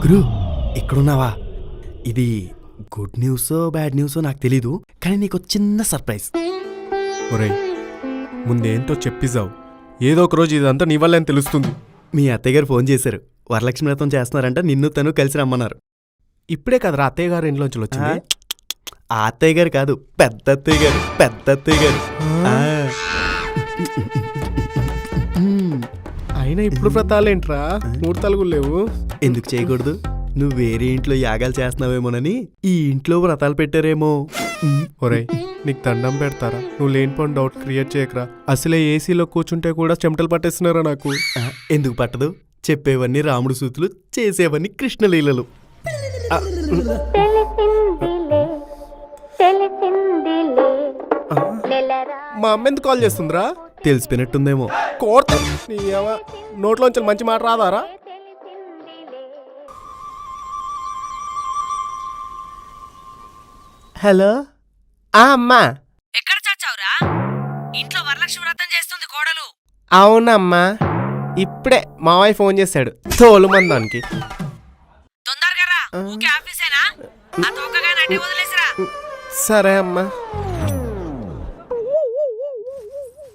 గురు ఇక్కడున్నావా? ఇది good న్యూసో bad న్యూసో నాకు తెలీదు, కానీ నీకు చిన్న సర్ప్రైజ్. ఒరేయ్, ముందేంటో చెప్పిసావు. ఏదో ఒక రోజు ఇదంతా నీ వల్ల అని తెలుస్తుంది. మీ అత్తయ్య గారు ఫోన్ చేశారు, వరలక్ష్మి వ్రతం చేస్తున్నారంట, నిన్ను తను కలిసి రమ్మన్నారు. ఇప్పుడే కదరా అత్తయ్య గారు ఇంట్లోంచి వచ్చింది. ఆ అత్తయ్య గారు కాదు, పెద్ద అత్తయ్య గారు, పెద్ద అత్తయ్య గారు. అయినా ఇప్పుడు వ్రతాలేంట్రా, ముహూర్తాలు కూడా లేవు. ఎందుకు చేయకూడదు? నువ్వు వేరే ఇంట్లో యాగాలు చేస్తున్నావేమోనని ఈ ఇంట్లో వ్రతాలు పెట్టారేమో. ఒరేయ్, నీకు దండం పెడతారా, నువ్వు లేనిపోని డౌట్ క్రియేట్ చేయకరా. అసలే ఏసీలో కూర్చుంటే కూడా చెమటలు పట్టేస్తున్నారా నాకు. ఎందుకు పట్టదు? చెప్పేవన్నీ రాముడు సూతులు, చేసేవన్నీ కృష్ణలీలలు. మా అమ్మ ఎందుకు కాల్ చేస్తుందిరా? తెలిసిపోయినట్టుందేమో. కోర్త నోట్లోంచి మంచి మాట రాదారా? హలో అమ్మా, ఎక్కడ చచ్చావురా? ఇంట్లో వరలక్ష్మి వ్రతం చేస్తుంది కోడలు. అవునమ్మా, ఇప్పుడే మావయ్య ఫోన్ చేశాడు తోలు మందానికి. తొందరగా రా, ఊకే ఆఫీసేనా? ఆ తోకగా నడ్డి వదిలేసిరా. సరే అమ్మా.